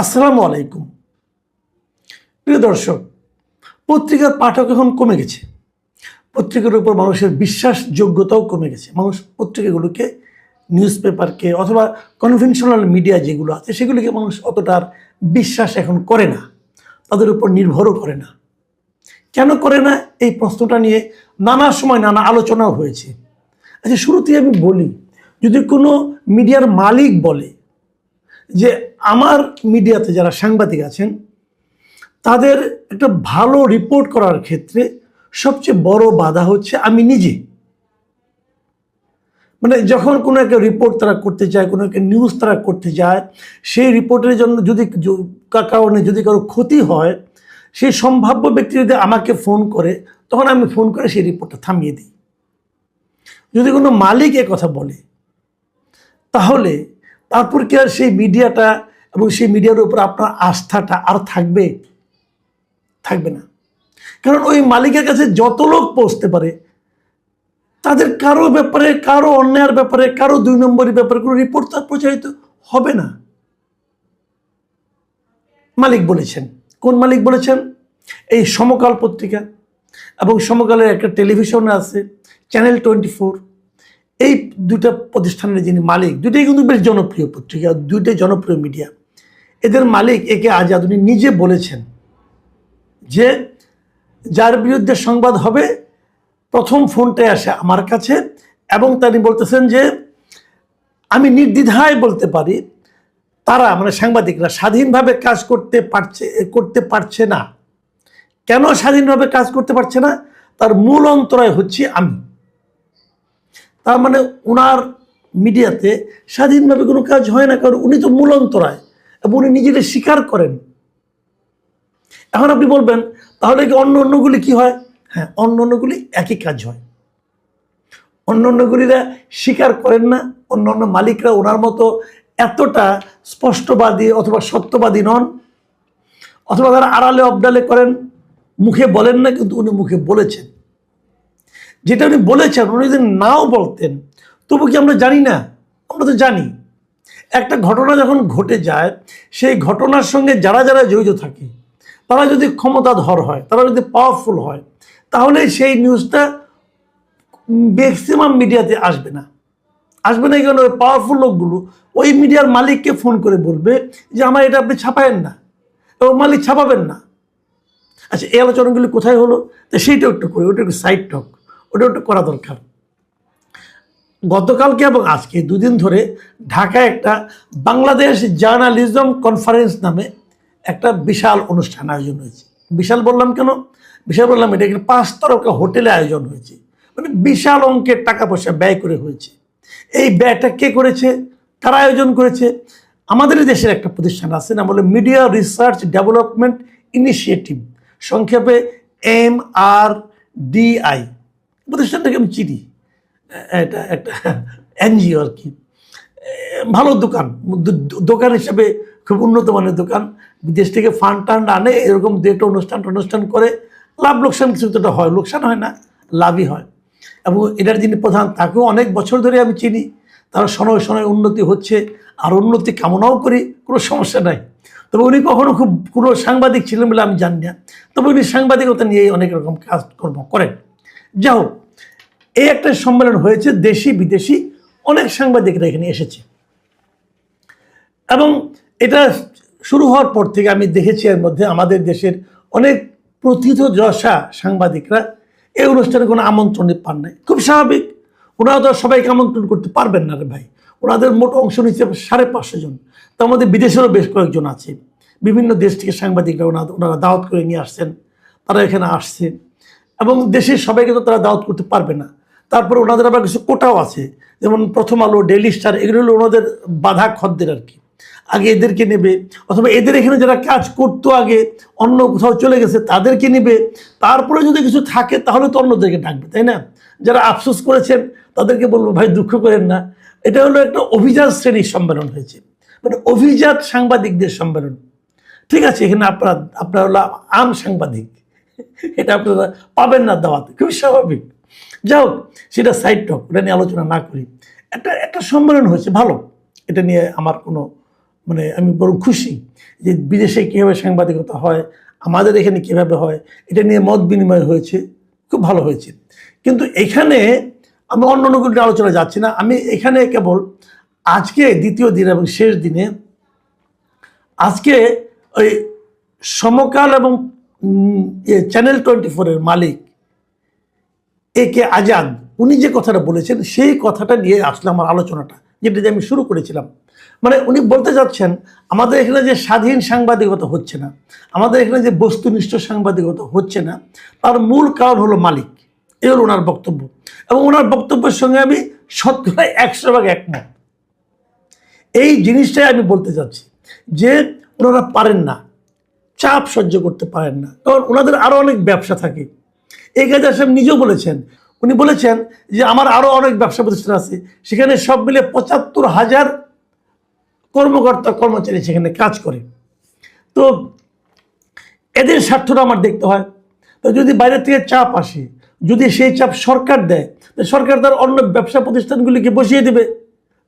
আসসালামু আলাইকুম। প্রিয় দর্শক, পত্রিকার পাঠক এখন কমে গেছে। পত্রিকার উপর মানুষের বিশ্বাসযোগ্যতাও কমে গেছে। মানুষ পত্রিকাগুলোকে, নিউজ পেপারকে অথবা কনভেনশনাল মিডিয়া যেগুলো আছে সেগুলিকে মানুষ অতটা আর বিশ্বাস এখন করে না, তাদের উপর নির্ভরও করে না। কেন করে না, এই প্রশ্নটা নিয়ে নানা সময় নানা আলোচনাও হয়েছে। আচ্ছা, শুরুতেই আমি বলি, যদি কোনো মিডিয়ার মালিক বলে যে আমার মিডিয়াতে যারা সাংবাদিক আছেন তাদের একটা ভালো রিপোর্ট করার ক্ষেত্রে সবচেয়ে বড় বাধা হচ্ছে আমি নিজে। মানে যখন কোনো একটা রিপোর্ট তারা করতে চায়, কোনো একটা নিউজ তারা করতে যায়, সেই রিপোর্টের জন্য যদি কারণে যদি কারো ক্ষতি হয়, সেই সম্ভাব্য ব্যক্তি যদি আমাকে ফোন করে, তখন আমি ফোন করে সেই রিপোর্টটা থামিয়ে দিই। যদি কোনো মালিক এ কথা বলে, তাহলে তারপর কি আর সেই মিডিয়াটা এবং সেই মিডিয়ার উপর আপনার আস্থাটা আর থাকবে? থাকবে না। কারণ ওই মালিকের কাছে যত লোক পৌঁছতে পারে, তাদের কারো ব্যাপারে, কারো অন্যায়ের ব্যাপারে, কারো দুই নম্বরের ব্যাপারে কোনো রিপোর্ট তার প্রচারিত হবে না। মালিক বলেছেন। কোন মালিক বলেছেন? এই সমকাল পত্রিকা এবং সমকালের একটা টেলিভিশন আছে চ্যানেল 24, এই দুইটা প্রতিষ্ঠানের যিনি মালিক, দুইটাই কিন্তু বেশ জনপ্রিয় পত্রিকা, দুইটাই জনপ্রিয় মিডিয়া। এদের মালিক একে আজাদ উনি নিজে বলেছেন যে যার বিরুদ্ধে সংবাদ হবে প্রথম ফোনটায় আসে আমার কাছে, এবং তিনি বলতেছেন যে আমি নির্দ্বিধায় বলতে পারি তারা মানে সাংবাদিকরা স্বাধীনভাবে কাজ করতে পারছে না। কেন স্বাধীনভাবে কাজ করতে পারছে না? তার মূল অন্তরায় হচ্ছে আমি। তার মানে ওনার মিডিয়াতে স্বাধীনভাবে কোনো কাজ হয় না, কারণ উনি তো মূল অন্তরায় এবং উনি নিজেকে স্বীকার করেন। এখন আপনি বলবেন তাহলে কি অন্যগুলি কি হয়? হ্যাঁ, অন্যগুলি একই কাজ হয়। অন্যগুলিরা স্বীকার করেন না, অন্য মালিকরা ওনার মতো এতটা স্পষ্টবাদী অথবা সত্যবাদী নন, অথবা তারা আড়ালে অবডালে করেন, মুখে বলেন না, কিন্তু উনি মুখে বলেছেন। যেটা উনি বলেছেন, উনি যদি নাও বলতেন তবু কি আমরা জানি না? আমরা তো জানি। একটা ঘটনা যখন ঘটে যায়, সেই ঘটনার সঙ্গে যারা যারা জড়িত থাকে, তারা যদি ক্ষমতাধর হয়, তারা যদি পাওয়ারফুল হয়, তাহলে সেই নিউজটা ম্যাক্সিমাম মিডিয়াতে আসবে না। কেন? ওই পাওয়ারফুল লোকগুলো ওই মিডিয়ার মালিককে ফোন করে বলবে যে আমার এটা আপনি ছাপায়েন না, এবং মালিক ছাপাবেন না। আচ্ছা, এই আলোচনাগুলি কোথায় হলো? তো সেইটা একটু করি, ওটা একটু সাইড টক, ওটা একটু করা দরকার। গতকালকে এবং আজকে দুদিন ধরে ঢাকায় একটা বাংলাদেশ জার্নালিজম কনফারেন্স নামে একটা বিশাল অনুষ্ঠান আয়োজন হয়েছে। বিশাল বললাম কেন? বিশাল বললাম এটা একটা 5 তারকা হোটেলে আয়োজন হয়েছে, মানে বিশাল অঙ্কের টাকা পয়সা ব্যয় করে হয়েছে। এই ব্যয়টা কে করেছে? কারা আয়োজন করেছে? আমাদের দেশের একটা প্রতিষ্ঠান আছে, নাম হলো মিডিয়া রিসার্চ ডেভেলপমেন্ট ইনিশিয়েটিভ, সংক্ষেপে MRDI। প্রতিষ্ঠানটাকে আমি চিনি, এটা একটা এনজিও আর কি। ভালো দোকান হিসেবে খুব উন্নত মানের দোকান। বিদেশ থেকে ফান্ড টান্ড আনে, এরকম একটা অনুষ্ঠান করে, লাভ লোকসান কিছু তো হয়, লোকসান হয় না, লাভই হয়। এবং এটার যিনি প্রধান, তাকেও অনেক বছর ধরে আমি চিনি। তার শনয় উন্নতি হচ্ছে, আর উন্নতি কামনাও করি, কোনো সমস্যা নাই। তবে উনি কখনো খুব কোনো সাংবাদিক ছিলেন বলে আমি জানি না, তবে উনি সাংবাদিকতা নিয়ে অনেক রকম কাজকর্ম করেন। যাই হোক, এই একটা সম্মেলন হয়েছে, দেশি বিদেশি অনেক সাংবাদিকরা এখানে এসেছে, এবং এটা শুরু হওয়ার পর থেকে আমি দেখেছি এর মধ্যে আমাদের দেশের অনেক প্রথিতযশা সাংবাদিকরা এই অনুষ্ঠানে কোনো আমন্ত্রণ পান নাই। খুব স্বাভাবিক, ওনারা তো সবাইকে আমন্ত্রণ করতে পারবেন না রে ভাই। ওনাদের মোট অংশ নিচ্ছে 550 জন। তার মধ্যে বিদেশেরও বেশ কয়েকজন আছে, বিভিন্ন দেশ থেকে সাংবাদিকরা ওনারা দাওয়াত করে নিয়ে আসছেন, তারা এখানে আসছে, এবং দেশের সবাইকে তো তারা দাওয়াত করতে পারবে না। তারপরে ওনাদের আবার কিছু কোটাও আছে, যেমন প্রথম আলো, ডেইলি স্টার, এগুলো হলো ওনাদের বাধা খদ্দের আর কি। আগে এদেরকে নেবে, অথবা এদের এখানে যারা কাজ করতো আগে অন্য কোথাও চলে গেছে তাদেরকে নেবে, তারপরে যদি কিছু থাকে তাহলে তো অন্যদেরকে ডাকবে, তাই না? যারা আফসোস করেছেন তাদেরকে বলবো ভাই দুঃখ করেন না, এটা হলো একটা অভিজাত শ্রেণীর সম্মেলন হয়েছে, মানে অভিজাত সাংবাদিকদের সম্মেলন। ঠিক আছে, এখানে আপনারা হলো আম সাংবাদিক, এটা আপনারা পাবেন না দাওয়াতে, খুবই স্বাভাবিক। যাই হোক, সেটা সাইড টক, ওটা নিয়ে আলোচনা না করি। একটা সম্মেলন হয়েছে ভালো, এটা নিয়ে আমার কোনো মানে আমি বরং খুশি যে বিদেশে কীভাবে সাংবাদিকতা হয়, আমাদের এখানে কীভাবে হয়, এটা নিয়ে মত বিনিময় হয়েছে, খুব ভালো হয়েছে। কিন্তু এখানে আমি অন্য কোনো আলোচনা যাচ্ছি না, আমি এখানে কেবল আজকে দ্বিতীয় দিন এবং শেষ দিনে আজকে ওই সমকাল এবং চ্যানেল 24-এর মালিক একে আজাদ উনি যে কথাটা বলেছেন সেই কথাটা নিয়ে আসলে আমার আলোচনাটা, যেটা দিয়ে আমি শুরু করেছিলাম। মানে উনি বলতে চাচ্ছেন আমাদের এখানে যে স্বাধীন সাংবাদিকতা হচ্ছে না, আমাদের এখানে যে বস্তুনিষ্ঠ সাংবাদিকতা হচ্ছে না, তার মূল কারণ হলো মালিক। এ হলো ওনার বক্তব্য, এবং ওনার বক্তব্যের সঙ্গে আমি শতকরা 100% একমত। এই জিনিসটাই আমি বলতে চাচ্ছি যে ওনারা পারেন না, চাপ সহ্য করতে পারেন না, কারণ ওনাদের আরও অনেক ব্যবসা থাকে। এই কাজে আসলে নিজেও বলেছেন, উনি বলেছেন যে আমার আরও অনেক ব্যবসা প্রতিষ্ঠান আছে, সেখানে সব মিলে ৭৫,০০০ কর্মকর্তা কর্মচারী সেখানে কাজ করে। তো এদের স্বার্থটা আমার দেখতে হয়। তো যদি বাইরে থেকে চাপ আসে, যদি সেই চাপ সরকার দেয়, সরকার তার অন্য ব্যবসা প্রতিষ্ঠানগুলিকে বসিয়ে দেবে,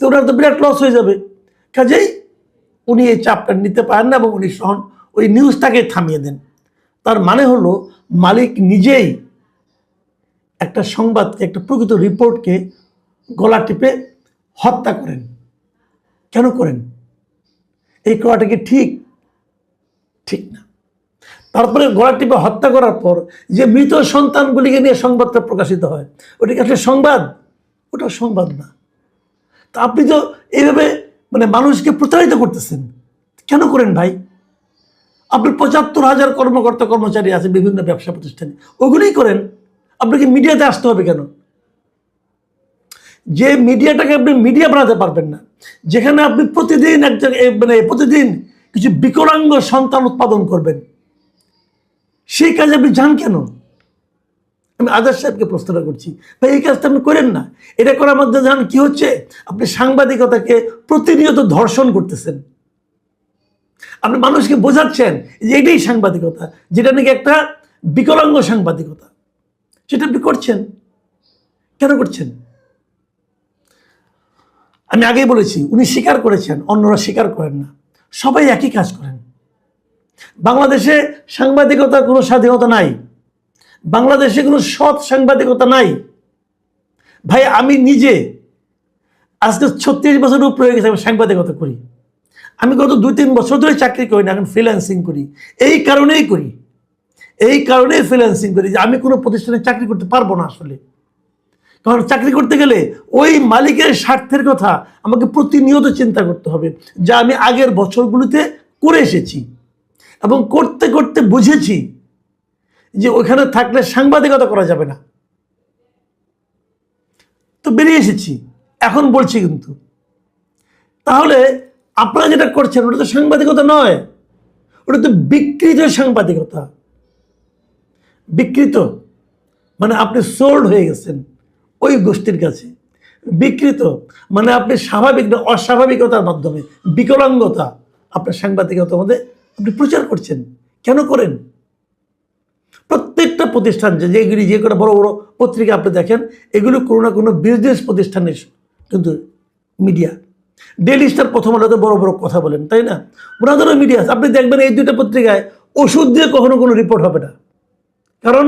তো ওনার তো বিরাট লস হয়ে যাবে। কাজেই উনি এই চাপটা নিতে পারেন না, এবং উনি ওই নিউজটাকে থামিয়ে দেন। তার মানে হলো মালিক নিজেই একটা সংবাদকে, একটা প্রকৃত রিপোর্টকে গলা টিপে হত্যা করেন। কেন করেন? এই করাটা কি ঠিক? ঠিক না। তারপরে গলা টিপে হত্যা করার পর যে মৃত সন্তানগুলিকে নিয়ে সংবাদটা প্রকাশিত হয়, ওটা কি আসলে সংবাদ? ওটা সংবাদ না। তা আপনি তো এইভাবে মানে মানুষকে প্রতারিত করতেছেন। কেন করেন ভাই? আপনি ৭৫,০০০ কর্মকর্তা কর্মচারী আছে বিভিন্ন ব্যবসা প্রতিষ্ঠানে, ওগুলোই করেন। আপনাকে মিডিয়াতে আসতে হবে কেন? যে মিডিয়াটাকে আপনি মিডিয়া বানাতে পারবেন না, যেখানে আপনি প্রতিদিন প্রতিদিন কিছু বিকলাঙ্গ সন্তান উৎপাদন করবেন, সেই কাজে আপনি যান কেন? আমি আজাদ সাহেবকে প্রশ্নটা করছি, ভাই এই কাজটা আপনি করেন না। এটা করার মধ্যে জানেন কি হচ্ছে? আপনি সাংবাদিকতাকে প্রতিনিয়ত ধর্ষণ করতেছেন। আপনি মানুষকে বোঝাচ্ছেন যে এটাই সাংবাদিকতা, যেটা নাকি একটা বিকলাঙ্গ সাংবাদিকতা, সেটা আপনি করছেন। কেন করছেন? আমি আগেই বলেছি, উনি স্বীকার করেছেন, অন্যরা স্বীকার করেন না। সবাই একই কাজ করেন। বাংলাদেশে সাংবাদিকতার কোনো স্বাধীনতা নাই, বাংলাদেশে কোনো সৎ সাংবাদিকতা নাই। ভাই আমি নিজে আজকে ৩৬ বছর উপরে হয়ে গেছে আমি সাংবাদিকতা করি। আমি গত ২-৩ বছর ধরে চাকরি করি না, এখন ফ্রিল্যান্সিং করি। এই কারণেই ফ্রিল্যান্সিং করি যে আমি কোনো প্রতিষ্ঠানে চাকরি করতে পারবো না আসলে। কারণ চাকরি করতে গেলে ওই মালিকের স্বার্থের কথা আমাকে প্রতিনিয়ত চিন্তা করতে হবে, যা আমি আগের বছরগুলিতে করে এসেছি, এবং করতে করতে বুঝেছি যে ওখানে থাকলে সাংবাদিকতা করা যাবে না। তো বেরিয়ে এসেছি, এখন বলছি কিন্তু। তাহলে আপনারা যেটা করছেন ওটা তো সাংবাদিকতা নয়, ওটা তো বিকৃত সাংবাদিকতা। বিকৃত মানে আপনি সোল্ড হয়ে গেছেন ওই গোষ্ঠীর কাছে। বিকৃত মানে আপনি স্বাভাবিক না অস্বাভাবিকতার মাধ্যমে বিকলাঙ্গতা আপনার সাংবাদিকতার মধ্যে আপনি প্রচার করছেন। কেন করেন? প্রত্যেকটা প্রতিষ্ঠান যেগুলি যে কোনো বড় বড় পত্রিকা আপনি দেখেন, এগুলো কোনো না কোনো বিজনেস প্রতিষ্ঠানের কিন্তু মিডিয়া। ডেইলি স্টার, প্রথম আলোতে বড় বড় কথা বলেন, তাই না? ওনাদেরও মিডিয়া আছে। আপনি দেখবেন এই দুইটা পত্রিকায় ওষুধ দিয়ে কখনো কোনো রিপোর্ট হবে না, কারণ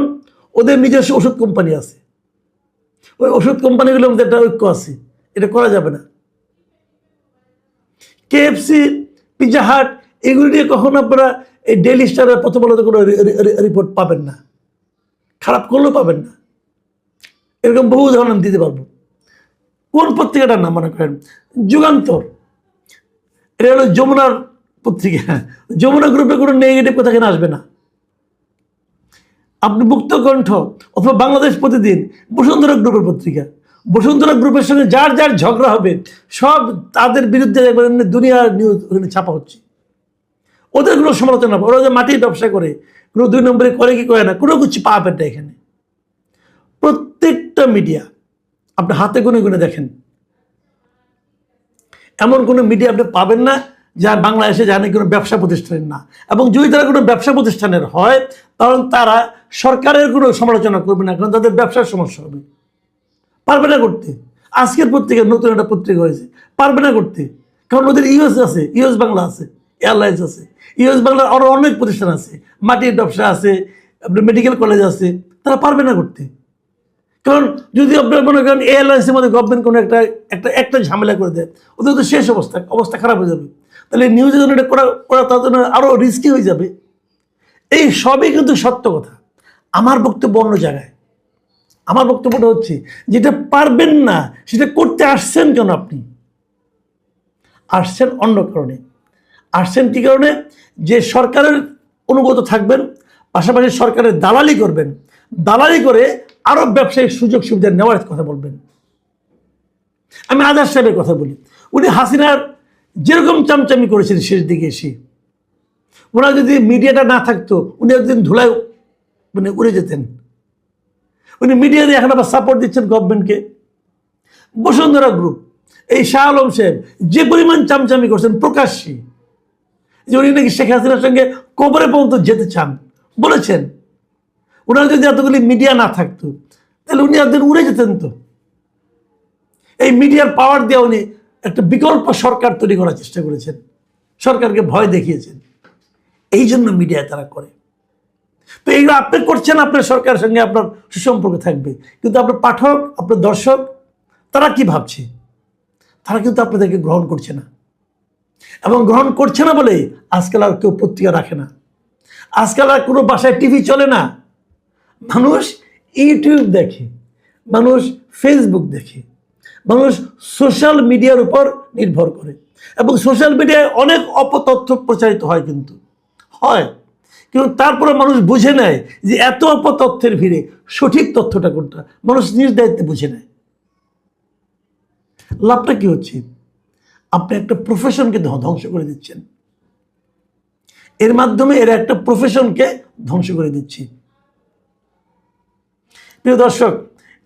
ওদের নিজস্ব ওষুধ কোম্পানি আছে। ওই ওষুধ কোম্পানিগুলোর মধ্যে একটা ঐক্য আছে, এটা করা যাবে না। KFC, পিৎজা হাট, এগুলি নিয়ে কখনো আপনারা এই ডেইলি স্টারের প্রথম আলোতে কোনো রিপোর্ট পাবেন না, খারাপ করলেও পাবেন না। এরকম বহু উদাহরণ দিতে পারবো। কোন পত্রিকাটার নাম মনে করেন? যুগান্তর, এটা হলো যমুনার পত্রিকা। যমুনা গ্রুপে কোনো নেগেটিভ কথা কেন আসবে না? আপনি মুক্তকণ্ঠ অথবা বাংলাদেশ প্রতিদিন, বসুন্ধরা গ্রুপের পত্রিকা, বসুন্ধরা গ্রুপের সঙ্গে যার যার ঝগড়া হবে সব তাদের বিরুদ্ধে দুনিয়ার নিউজ ওখানে ছাপা হচ্ছে। ওদের কোনো সমালোচনা, ওরা যে মাটির ব্যবসা করে, কোনো ২ নম্বরে করে কি করে না, কোনো কিছু পাবেন না এখানে। প্রত্যেকটা মিডিয়া আপনি হাতে গুনে গুনে দেখেন, এমন কোনো মিডিয়া আপনি পাবেন না যা বাংলাদেশে জানে কোনো ব্যবসা প্রতিষ্ঠানের না। এবং যদি তারা কোনো ব্যবসা প্রতিষ্ঠানের হয়, তখন তারা সরকারের কোনো সমালোচনা করবে না, কারণ তাদের ব্যবসার সমস্যা হবে। পারবে না করতে। আজকের পত্রিকা নতুন একটা পত্রিকা হয়েছে, পারবে না করতে, কারণ ওদের ইউএস আছে, ইউএস বাংলা আছে, এয়ারলাইন্স আছে, ইউএস বাংলার আরও অনেক প্রতিষ্ঠান আছে, মাটির ব্যবসা আছে, আপনার মেডিকেল কলেজ আছে, তারা পারবে না করতে। কারণ যদি আপনার মনে করেন এয়ারলাইন্সের মধ্যে গভর্নমেন্ট কোনো একটা ঝামেলা করে দেয়, ওদের তো শেষ অবস্থা খারাপ হয়ে যাবে। তাহলে নিউজের জন্য এটা করা তার জন্য আরও রিস্কি হয়ে যাবে। এই সবই কিন্তু সত্য কথা। আমার বক্তব্য অন্য জায়গায়। আমার বক্তব্যটা হচ্ছে, যেটা পারবেন না সেটা করতে আসছেন কেন? আপনি আসছেন অন্য কারণে। আসছেন কী কারণে? যে সরকারের অনুগত থাকবেন, পাশাপাশি সরকারের দালালি করবেন, দালালি করে আরও ব্যবসায়িক সুযোগ সুবিধা নেওয়ার কথা বলবেন। আমি আজাদ সাহেবের কথা বলি। উনি হাসিনার যেরকম চামচামি করেছেন শেষ দিকে এসে, ওনার যদি মিডিয়াটা না থাকতো উনি একদিন ধুলায় উড়ে যেতেন। উনি মিডিয়া দিয়ে এখন আবার সাপোর্ট দিচ্ছেন গভর্নমেন্টকে। বসুন্ধরা গ্রুপ, এই শাহ আলম সাহেব যে পরিমাণ চামচামি করছেন প্রকাশ্যে, যে উনি নাকি শেখ হাসিনার সঙ্গে কবরে পর্যন্ত যেতে চান বলেছেন। ওনার যদি এতগুলি মিডিয়া না থাকতো তাহলে উনি একদিন উড়ে যেতেন। তো এই মিডিয়ার পাওয়ার দিয়ে উনি একটা বিকল্প সরকার তৈরি করার চেষ্টা করেছেন, সরকারকে ভয় দেখিয়েছেন। এই জন্য মিডিয়া তারা করে। তো এইগুলো আপনি করছেন, আপনার সরকারের সঙ্গে আপনার সুসম্পর্ক থাকবে, কিন্তু আপনার পাঠক, আপনার দর্শক, তারা কি ভাবছে? তারা কিন্তু আপনাদেরকে গ্রহণ করছে না। এবং গ্রহণ করছে না বলেই আজকাল আর কেউ পত্রিকা রাখে না, আজকাল আর কোনো বাসায় টিভি চলে না। মানুষ ইউটিউব দেখে, মানুষ ফেসবুক দেখে, মানুষ সোশ্যাল মিডিয়ার উপর নির্ভর করে। এবং সোশ্যাল মিডিয়ায় অনেক অপতথ্য প্রচারিত হয়, কিন্তু তারপরে মানুষ বুঝে নেয় যে এত অপতথ্যের ভিড়ে সঠিক তথ্যটা কোনটা, মানুষ নিজ দায়িত্বে বুঝে নেয়। লাভটা কি হচ্ছে? আপনি একটা প্রফেশনকে ধ্বংস করে দিচ্ছেন। এর মাধ্যমে এরা একটা প্রফেশনকে ধ্বংস করে দিচ্ছে। প্রিয় দর্শক,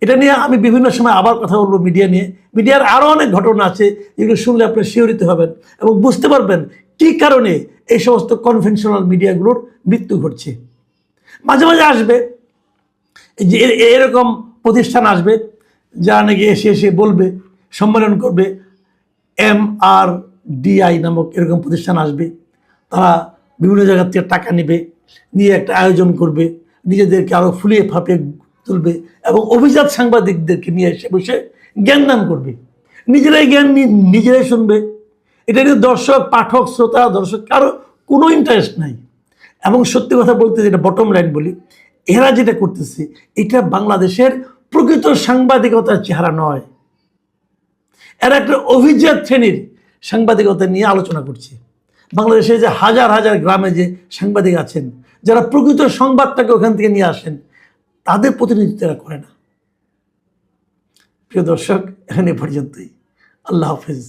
এটা নিয়ে আমি বিভিন্ন সময় আবার কথা বলবো মিডিয়া নিয়ে। মিডিয়ার আরও অনেক ঘটনা আছে যেগুলো শুনলে আপনি শিহরিত হবেন এবং বুঝতে পারবেন কী কারণে এই সমস্ত কনভেনশনাল মিডিয়াগুলোর মৃত্যু ঘটছে। মাঝে মাঝে আসবে যে এরকম প্রতিষ্ঠান আসবে যা নাকি এসে বলবে, সম্মেলন করবে, MRDI নামক এরকম প্রতিষ্ঠান আসবে। তারা বিভিন্ন জায়গা থেকে টাকা নেবে, নিয়ে একটা আয়োজন করবে, নিজেদেরকে আরও ফুলিয়ে ফাঁপিয়ে তুলবে এবং অভিজাত সাংবাদিকদেরকে নিয়ে এসে বসে জ্ঞান দান করবে। নিজেরাই জ্ঞান নিজেরাই শুনবে। এটা নিয়ে দর্শক, পাঠক, শ্রোতা, দর্শক কারো কোনো ইন্টারেস্ট নাই। এবং সত্যি কথা বলতে, যেটা বটম লাইন বলি, এরা যেটা করতেছে এটা বাংলাদেশের প্রকৃত সাংবাদিকতার চেহারা নয়। এরা একটা অভিজাত শ্রেণীর সাংবাদিকতা নিয়ে আলোচনা করছে। বাংলাদেশে যে হাজার হাজার গ্রামে যে সাংবাদিক আছেন, যারা প্রকৃত সংবাদটাকে ওখান থেকে নিয়ে আসেন, তাদের প্রতিনিধিত্ব এরা করে না। প্রিয় দর্শক, এখানে পর্যন্তই। আল্লাহ হাফেজ।